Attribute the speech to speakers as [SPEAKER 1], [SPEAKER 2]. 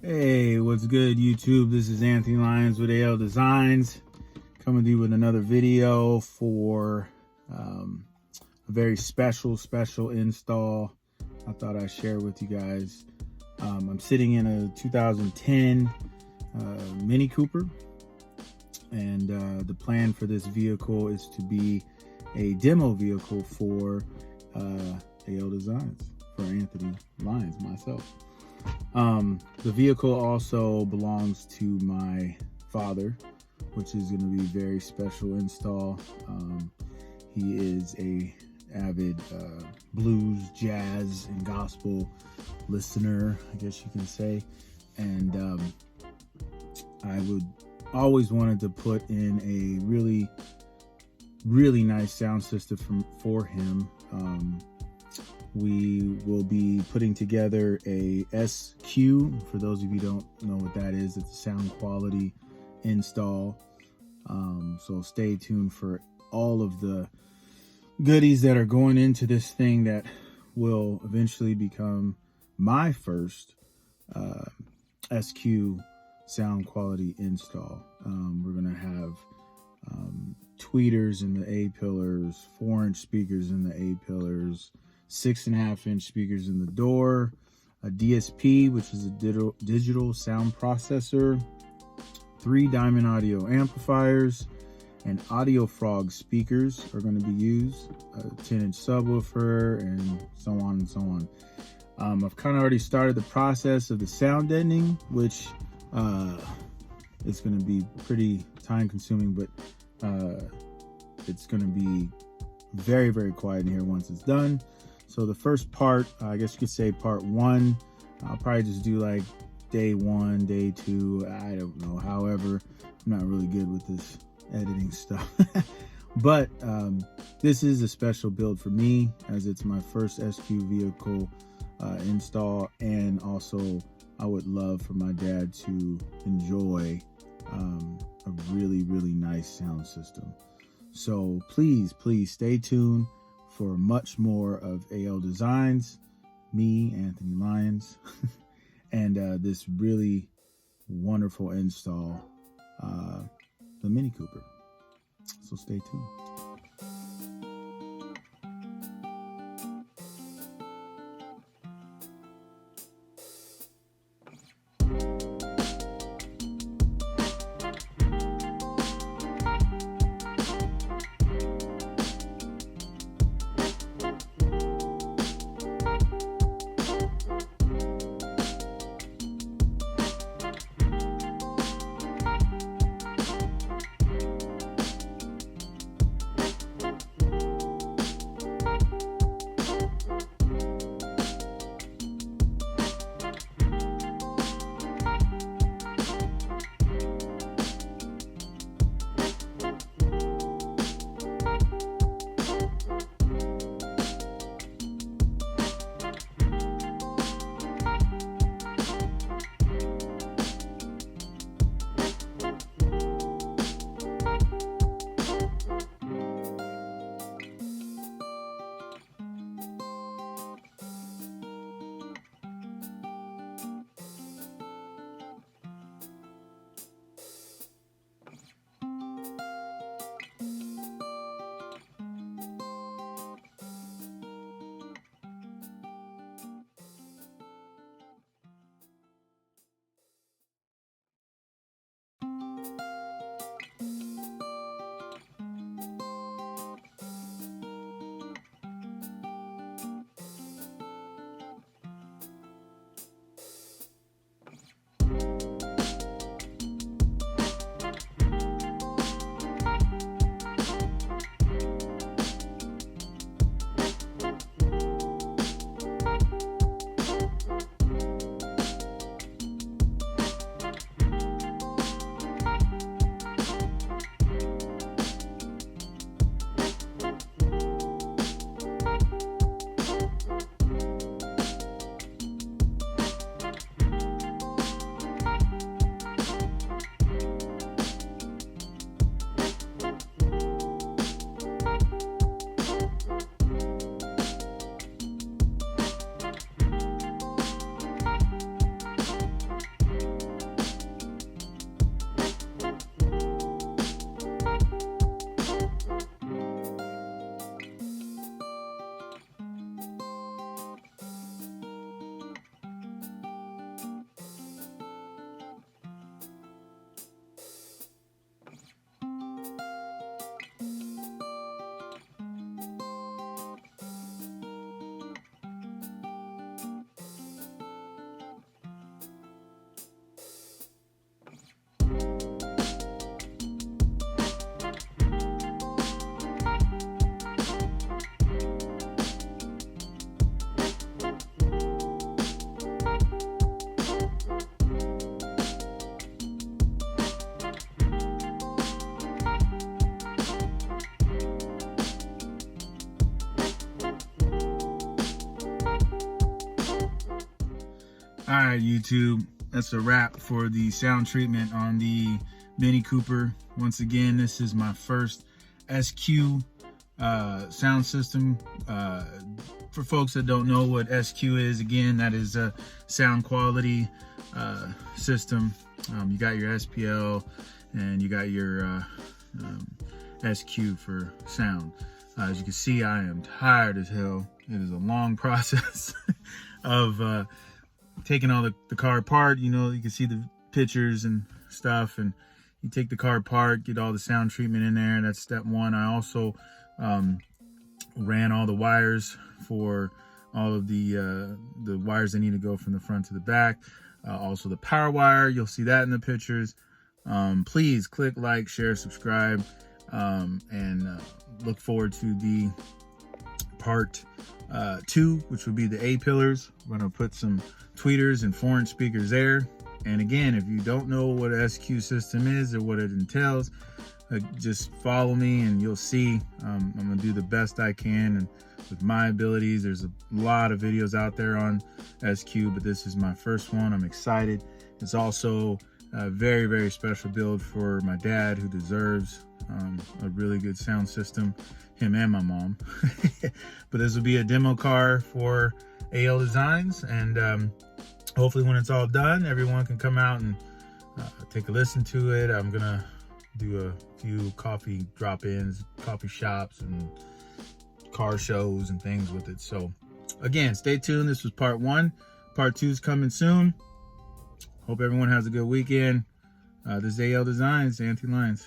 [SPEAKER 1] Hey, what's good, YouTube? This is Anthony Lyons with AL Designs, coming to you with another video for a very special install I thought I'd share with you guys. I'm sitting in a 2010 Mini Cooper, and the plan for this vehicle is to be a demo vehicle for AL Designs, for Anthony Lyons, myself. The vehicle also belongs to my father, which is going to be a very special install. He is a avid blues, jazz, and gospel listener, I guess you can say. And I would always wanted to put in a really nice sound system for him. We will be putting together a SQ. For those of you who don't know what that is, it's a sound quality install. So stay tuned for all of the goodies that are going into this thing that will eventually become my first SQ sound quality install. We're going to have tweeters in the A-pillars, 4-inch speakers in the A-pillars, 6.5-inch speakers in the door, a DSP, which is a digital sound processor, 3 Diamond Audio amplifiers, and Audio Frog speakers are going to be used, a 10-inch subwoofer, and so on and so on. I've kind of already started the process of the sound deadening, which is going to be pretty time consuming, but it's going to be very quiet in here once it's done. So the first part, I guess you could say part 1, I'll probably just do like day 1, day 2, I don't know. However, I'm not really good with this editing stuff. But this is a special build for me, as it's my first SQ vehicle install, and also I would love for my dad to enjoy a really nice sound system. So please stay tuned for much more of AL Designs, me, Anthony Lyons, and this really wonderful install, the Mini Cooper. So stay tuned. All right, YouTube, that's a wrap for the sound treatment on the Mini Cooper. Once again, this is my first SQ sound system. For folks that don't know what SQ is, again, that is a sound quality system. You got your SPL and you got your SQ for sound. As you can see, I am tired as hell. It is a long process of taking all the car apart. You know, you can see the pictures and stuff, and you take the car apart, get all the sound treatment in there. That's step one. I also ran all the wires for all of the wires that need to go from the front to the back. Also the power wire, you'll see that in the pictures. Please click like, share, subscribe, and look forward to the part 2, which would be the A pillars. We're gonna put some tweeters and 4-inch speakers there. And again, if you don't know what an SQ system is or what it entails, just follow me and you'll see. I'm gonna do the best I can, and with my abilities. There's a lot of videos out there on SQ, but this is my first one. I'm excited. It's also a very, very special build for my dad, who deserves a really good sound system, him and my mom. But this will be a demo car for AL Designs, and hopefully when it's all done, everyone can come out and take a listen to it. I'm gonna do a few coffee drop-ins, coffee shops, and car shows and things with it. So again, stay tuned. This was part 1. Part 2 is coming soon. Hope everyone has a good weekend. This is AL Designs, Anthony Lyons.